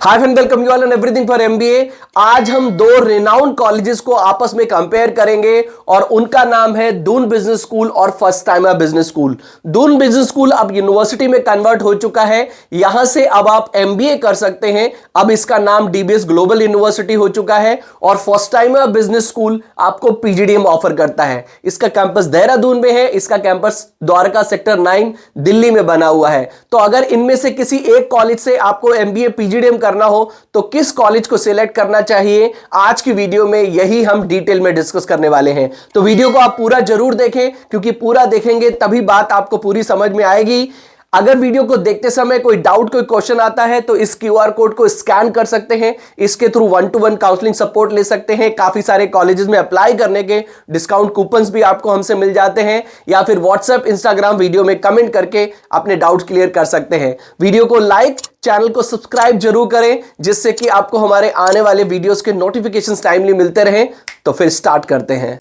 Hi friend, welcome you all and everything for MBA. आज हम दो रिनाउंड कॉलेजेस को आपस में कंपेयर करेंगे और उनका नाम है दून बिजनेस स्कूल और first timer business school. Doon business school अब यूनिवर्सिटी में कन्वर्ट हो चुका है, यहां से अब आप एमबीए कर सकते हैं। अब इसका नाम डीबीएस ग्लोबल यूनिवर्सिटी हो चुका है और फर्स्ट टाइमर बिजनेस स्कूल आपको पीजीडीएम ऑफर करता है। इसका कैंपस देहरादून में है, इसका कैंपस द्वारका सेक्टर 9 दिल्ली में बना हुआ है। तो अगर इनमें से किसी एक कॉलेज से आपको एमबीए पीजीडीएम करना हो तो किस कॉलेज को सिलेक्ट करना चाहिए, आज की वीडियो में यही हम डिटेल में डिस्कस करने वाले हैं। तो वीडियो को आप पूरा जरूर देखें, क्योंकि पूरा देखेंगे तभी बात आपको पूरी समझ में आएगी। अगर वीडियो को देखते समय कोई डाउट, कोई क्वेश्चन आता है तो इस क्यूआर कोड को स्कैन कर सकते हैं। इसके थ्रू 1-to-1 काउंसलिंग सपोर्ट ले सकते हैं। काफी सारे कॉलेजेस में अप्लाई करने के डिस्काउंट कूपन्स भी आपको हमसे मिल जाते हैं, या फिर व्हाट्सएप, इंस्टाग्राम वीडियो में कमेंट करके अपने डाउट्स क्लियर कर सकते हैं। वीडियो को लाइक, चैनल को सब्सक्राइब जरूर करें, जिससे कि आपको हमारे आने वाले वीडियोस के नोटिफिकेशंस टाइमली मिलते रहें। तो फिर स्टार्ट करते हैं।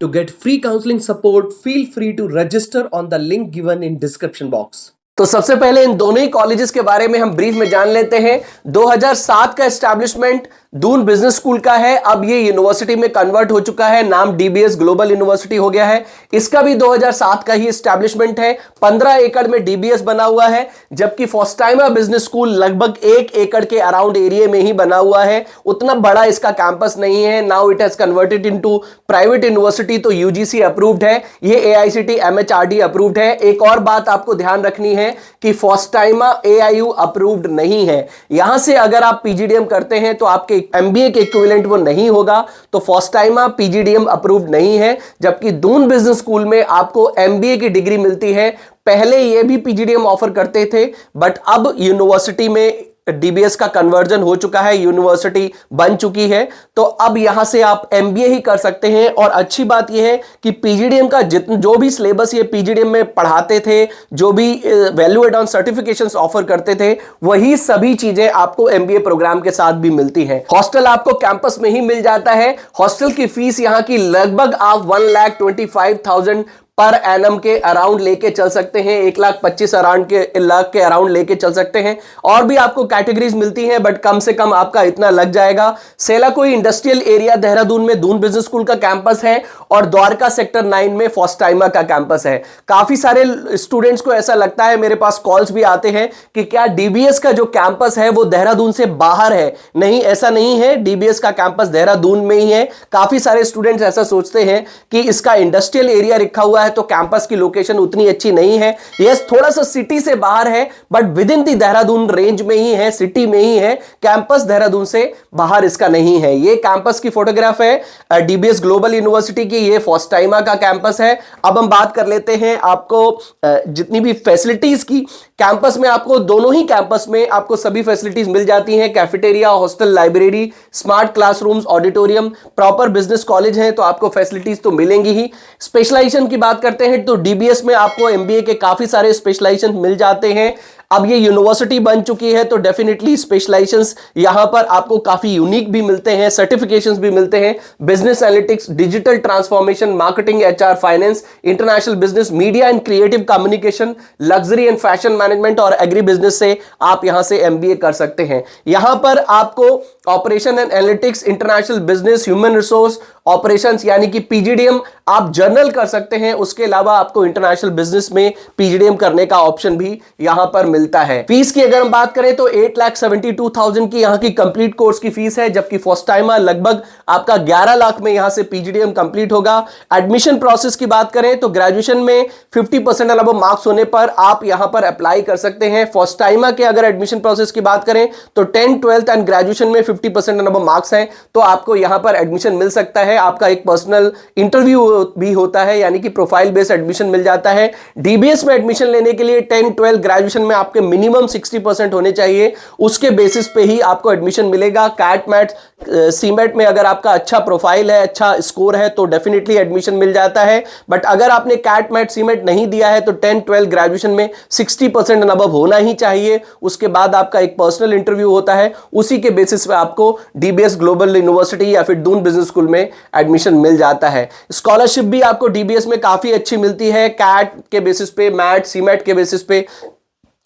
To get free counseling support, feel free to register on the link given in description box. तो सबसे पहले इन दोनों ही कॉलेजेस के बारे में हम ब्रीफ में जान लेते हैं। 2007 का एस्टैब्लिशमेंट दून बिजनेस स्कूल का है। अब ये यूनिवर्सिटी में कन्वर्ट हो चुका है, नाम डीबीएस ग्लोबल यूनिवर्सिटी हो गया है। इसका भी 2007 का ही एस्टैब्लिशमेंट है। 15 एकड़ में डीबीएस बना हुआ है, जबकि फर्स्ट टाइमर बिजनेस स्कूल लगभग 1 एकड़ के अराउंड एरिया में ही बना हुआ है। उतना बड़ा इसका कैंपस नहीं है। Now it has converted into private university, तो यूजीसी अप्रूव्ड है, ये एआईसीटी एमएचआरडी अप्रूव्ड है। एक और बात आपको ध्यान रखनी है कि फर्स्ट टाइमर एआईयू अप्रूव्ड नहीं है। यहां से अगर आप पीजीडीएम करते हैं तो आपके एमबीए के इक्विवेलेंट वो नहीं होगा। तो फर्स्ट टाइमर पीजीडीएम अप्रूव्ड नहीं है, जबकि दून बिजनेस स्कूल में आपको एमबीए की डिग्री मिलती है। पहले ये भी पीजीडीएम ऑफर करते थे, बट अब यूनिवर्सिटी में डीबीएस का कन्वर्जन हो चुका है, यूनिवर्सिटी बन चुकी है। तो अब यहां से आप एमबीए ही कर सकते हैं। और अच्छी बात यह है कि पीजीडीएम का जो भी सिलेबस ये पीजीडीएम में पढ़ाते थे, जो भी value add on certifications offer करते थे, वही सभी चीजें आपको एमबीए प्रोग्राम के साथ भी मिलती हैं। हॉस्टल आपको कैंपस में ही मिल जाता है। हॉस्टल की फीस यहां की लगभग आप 1,25,000 पर एनम के अराउंड लेके चल सकते हैं। 1,25,000 लाख के अराउंड लेके चल सकते हैं। और भी आपको कैटेगरीज मिलती हैं, बट कम से कम आपका इतना लग जाएगा। सेलाकोई इंडस्ट्रियल एरिया देहरादून में दून बिजनेस स्कूल का कैंपस है और द्वारका सेक्टर 9 में फर्स्ट टाइमर का कैंपस है। काफी सारे स्टूडेंट्स को ऐसा लगता है, मेरे पास कॉल्स भी आते हैं कि क्या डीबीएस का जो कैंपस है वो देहरादून से बाहर है। नहीं, ऐसा नहीं है। डीबीएस का कैंपस देहरादून में ही है। काफी सारे स्टूडेंट्स ऐसा सोचते हैं कि इसका इंडस्ट्रियल एरिया रखा हुआ है तो कैंपस की लोकेशन उतनी अच्छी नहीं है। यस, थोड़ा सा सिटी से बाहर है, but with in the Dehradun range में ही है, सिटी में ही है। कैंपस देहरादून से बाहर इसका नहीं है। ये कैंपस की फोटोग्राफ है डीबीएस ग्लोबल यूनिवर्सिटी की। ये फर्स्ट टाइमर का कैंपस है। अब हम बात कर लेते हैं आपको जितनी भी फैसिलिटीज की। कैंपस में आपको दोनों ही कैंपस में आपको सभी फैसिलिटीज मिल जाती हैं। Cafeteria, hostel, library, smart classrooms, auditorium, proper business college है, तो आपको फैसिलिटीज तो मिलेंगी ही। स्पेशलाइजेशन की बात करते हैं तो डीबीएस में आपको एमबीए के काफी सारे स्पेशलाइजेशन मिल जाते हैं। अब ये यूनिवर्सिटी बन चुकी है तो डेफिनेटली स्पेशलाइजेशंस यहां पर आपको काफी यूनिक भी मिलते हैं, सर्टिफिकेशंस भी मिलते हैं। Business analytics, digital transformation, marketing, HR, finance, international business, media and creative communication, luxury and fashion management और एग्री बिजनेस से आप यहां से एमबीए कर सकते हैं। यहां पर आपको operation and analytics, international business, human resource operations यानी कि पीजीडीएम आप जर्नल कर सकते हैं। उसके अलावा आपको इंटरनेशनल बिजनेस में पीजीडीएम करने का ऑप्शन भी यहां पर मिलता है। फीस की अगर हम बात करें तो 8,72,000 की यहां की कंप्लीट कोर्स की फीस है, जबकि फर्स्ट टाइमर लगभग आपका 11 लाख में यहां से पीजीडीएम कंप्लीट होगा। एडमिशन प्रोसेस की बात करें तो ग्रेजुएशन में 50% अलावा मार्क्स होने पर आप यहां पर अप्लाई कर सकते हैं। फर्स्ट टाइमर के अगर एडमिशन प्रोसेस की बात करें तो 10th, 12th एंड ग्रेजुएशन में 50% अलावा मार्क्स हैं तो आपको यहां पर एडमिशन मिल सकता है। आपका एक पर्सनल इंटरव्यू भी होता है, यानी कि प्रोफाइल बेस्ड एडमिशन मिल जाता है। डीबीएस में एडमिशन लेने के लिए 10, 12 ग्रेजुएशन में आपको आपके मिनिमम 60% होने चाहिए, उसके बेसिस पे ही आपको एडमिशन मिलेगा। कैट मैट सीमेट में अगर आपका अच्छा प्रोफाइल है, अच्छा स्कोर है, तो डेफिनेटली एडमिशन मिल जाता है। बट अगर आपने कैट मैट सीमेट नहीं दिया है तो 10 12 ग्रेजुएशन में 60% अबव होना ही चाहिए। उसके बाद आपका एक पर्सनल इंटरव्यू होता है, उसी के बेसिस पे आपको डीबीएस ग्लोबल यूनिवर्सिटी या फिर दून बिजनेस स्कूल में एडमिशन मिल जाता है। स्कॉलरशिप भी आपको डीबीएस में काफी अच्छी मिलती है, कैट के बेसिस पे, मैट सीमेट के बेसिस पे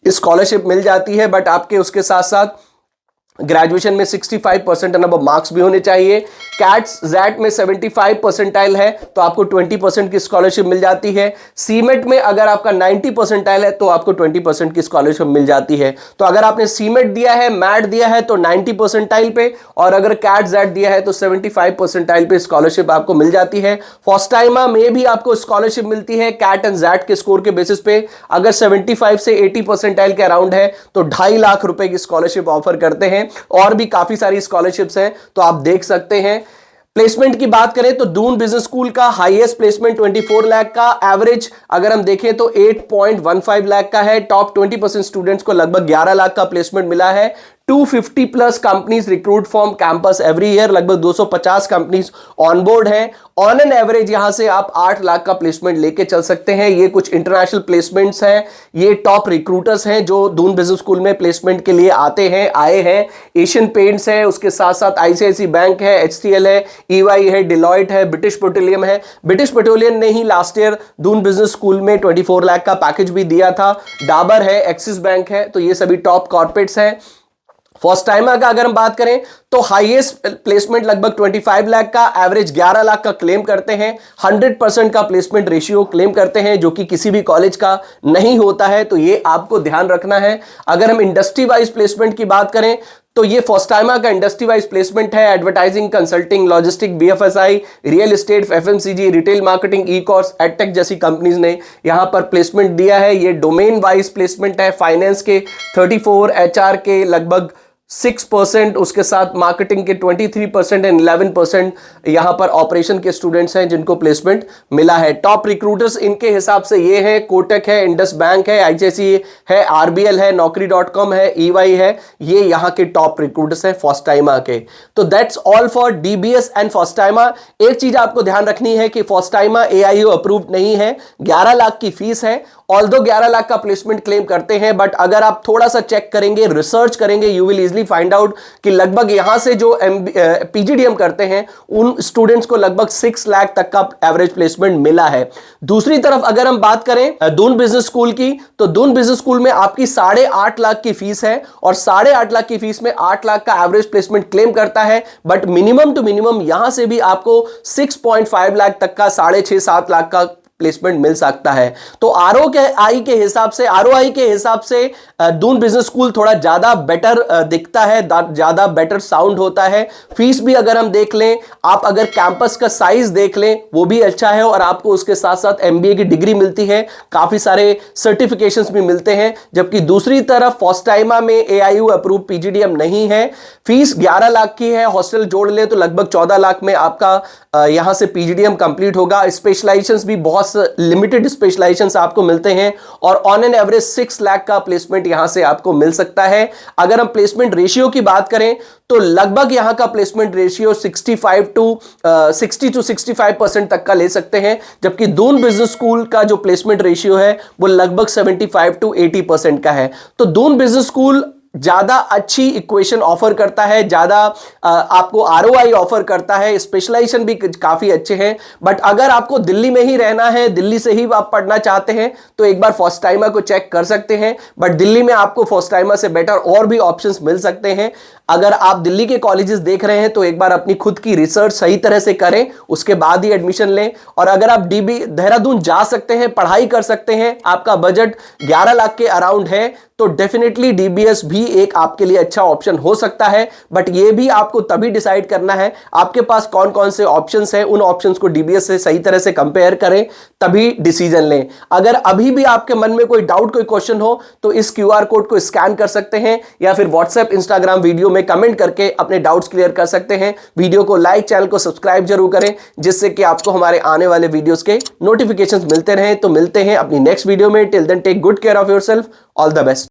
स्कॉलरशिप मिल जाती है। बट आपके उसके साथ साथ ग्रेजुएशन में 65% अबव मार्क्स भी होने चाहिए। कैट्स जैट में 75 परसेंटाइल है तो आपको 20% की स्कॉलरशिप मिल जाती है। सीमेट में अगर आपका 90 परसेंटाइल है तो आपको 20% की स्कॉलरशिप मिल जाती है। तो अगर आपने सीमेट दिया है, मैट दिया है तो 90 परसेंटाइल पे, और अगर कैट जैट दिया है तो 75 परसेंटाइल पे स्कॉलरशिप आपको मिल जाती है। फॉस्टाइमा में भी आपको स्कॉलरशिप मिलती है कैट एंड जैट के स्कोर के बेसिस पे। अगर 75 से 80 परसेंटाइल के अराउंड है तो 2.5 लाख रुपए की स्कॉलरशिप ऑफर करते हैं। और भी काफी सारी स्कॉलरशिप्स हैं तो आप देख सकते हैं। प्लेसमेंट की बात करें तो दून बिजनेस स्कूल का हाईएस्ट प्लेसमेंट 24 लाख का, एवरेज अगर हम देखें तो 8.15 लाख का है। टॉप 20% स्टूडेंट्स को लगभग 11 लाख का प्लेसमेंट मिला है। 250 plus companies recruit from campus every year, लगभग 250 कंपनीज ऑन बोर्ड हैं। ऑन एन एवरेज यहां से आप 8 लाख का प्लेसमेंट लेके चल सकते हैं। ये कुछ इंटरनेशनल प्लेसमेंट्स हैं, ये टॉप रिक्रूटर्स हैं जो दून बिजनेस स्कूल में प्लेसमेंट के लिए आए हैं। एशियन पेंट्स है, उसके साथ साथ आईसीआईसी बैंक है, एचसीएल है, ईवाई है, डिलॉयट है, ब्रिटिश पेट्रोलियम है। ब्रिटिश पेट्रोलियम ने ही last year Doon business school में 24 लाख का पैकेज भी दिया था। डाबर है, एक्सिस बैंक है, तो ये सभी टॉप कॉर्पोरेट्स हैं। फॉस्टाइमा का अगर हम बात करें तो हाईएस्ट प्लेसमेंट लगभग 25 लाख का, एवरेज 11 लाख का क्लेम करते हैं। 100% का प्लेसमेंट रेशियो क्लेम करते हैं जो कि किसी भी कॉलेज का नहीं होता है, तो ये आपको ध्यान रखना है। अगर हम इंडस्ट्री वाइज प्लेसमेंट की बात करें तो ये फॉस्टाइमा का इंडस्ट्री वाइज प्लेसमेंट है। Advertising, consulting, logistic, BFSI, real estate, FMCG, retail marketing, e commerce, edtech जैसी कंपनीज ने यहां पर प्लेसमेंट दिया है। ये डोमेन वाइज प्लेसमेंट है। फाइनेंस के 34, एचआर के लगभग 6%, उसके साथ मार्केटिंग के 23% एंड 11% यहां पर ऑपरेशन के स्टूडेंट्स हैं जिनको प्लेसमेंट मिला है। टॉप रिक्रूटर्स इनके हिसाब से ये है, कोटक है, इंडस बैंक है, आईसीआईसी है, आरबीएल है, नौकरी.com है, ईवाई है, ये यहां के टॉप रिक्रूटर्स हैं फॉस्टाइमा के। तो that's all for DBS and FOSTIIMA. एक चीज आपको ध्यान रखनी है कि फॉस्टाइमा एआईयू अप्रूव्ड नहीं है। 11 लाख की फीस है, ऑल्दो 11 लाख का प्लेसमेंट क्लेम करते हैं, बट अगर आप थोड़ा सा चेक करेंगे, रिसर्च करेंगे, you will easily find out कि लगभग यहां से जो पीजीडीएम करते हैं उन स्टूडेंट्स को लगभग 6 लाख तक का एवरेज प्लेसमेंट मिला है। दूसरी तरफ अगर हम बात करें दून बिजनेस स्कूल की, तो दून बिजनेस स्कूल में आपकी 8.5 लाख की फीस है और 8.5 लाख की फीस में 8 लाख का एवरेज प्लेसमेंट क्लेम करता है। बट मिनिमम टू मिनिमम यहां से भी आपको 6.5 लाख तक का, 6.5 7 लाख का प्लेसमेंट मिल सकता है। तो आरओआई के हिसाब से दून बिजनेस स्कूल थोड़ा ज्यादा बेटर दिखता है, ज्यादा बेटर साउंड होता है। फीस भी अगर हम देख लें, आप अगर कैंपस का साइज देख लें वो भी अच्छा है, और आपको उसके साथ साथ एमबीए की डिग्री मिलती है, काफी सारे सर्टिफिकेशंस भी मिलते हैं। जबकि दूसरी तरफ फॉस्टाइमा में एआईयू अप्रूव पीजीडीएम नहीं है। फीस 11 लाख की है, हॉस्टल जोड़ ले तो लगभग 14 लाख में आपका यहां से पीजीडीएम कंप्लीट होगा। स्पेशलाइजेशंस भी बहुत लिमिटेड स्पेशलाइजेशंस आपको मिलते हैं, और ऑन एन एवरेज 6 लाख का प्लेसमेंट यहां से आपको मिल सकता है। अगर हम प्लेसमेंट रेशियो की बात करें तो लगभग यहां का प्लेसमेंट रेशियो 60 to 65% तक का ले सकते हैं, जबकि दून बिजनेस स्कूल का जो प्लेसमेंट रेशियो है वो लगभग 75 to 80% का है। तो दून बिजनेस स्कूल ज्यादा अच्छी इक्वेशन ऑफर करता है, ज्यादा आपको आरओआई ऑफर करता है, स्पेशलाइजेशन भी काफी अच्छे हैं। बट अगर आपको दिल्ली में ही रहना है, दिल्ली से ही आप पढ़ना चाहते हैं, तो एक बार फॉस्टाइमा को चेक कर सकते हैं। बट दिल्ली में आपको फॉस्टाइमा से बेटर और भी ऑप्शंस मिल सकते हैं। अगर आप दिल्ली के कॉलेजेस देख रहे हैं तो एक बार अपनी खुद की रिसर्च सही तरह से करें, उसके बाद ही एडमिशन लें। और अगर आप देहरादून जा सकते हैं, पढ़ाई कर सकते हैं, आपका बजट 11 लाख के अराउंड है, तो डेफिनेटली डीबीएस भी एक आपके लिए अच्छा ऑप्शन हो सकता है। बट ये भी आपको तभी डिसाइड करना है आपके पास कौन कौन से ऑप्शंस हैं, उन ऑप्शंस को डीबीएस से सही तरह से कंपेयर करें, तभी डिसीजन लें। अगर अभी भी आपके मन में कोई डाउट, कोई क्वेश्चन हो तो इस क्यूआर कोड को स्कैन कर सकते हैं, या फिर व्हाट्सएप, इंस्टाग्राम वीडियो में कमेंट करके अपने डाउट्स क्लियर कर सकते हैं। वीडियो को लाइक, चैनल को सब्सक्राइब जरूर करें, जिससे कि आपको हमारे आने वाले वीडियोस के नोटिफिकेशंस मिलते रहें। तो मिलते हैं अपनी नेक्स्ट वीडियो में। Till then take good care of yourself. All the best.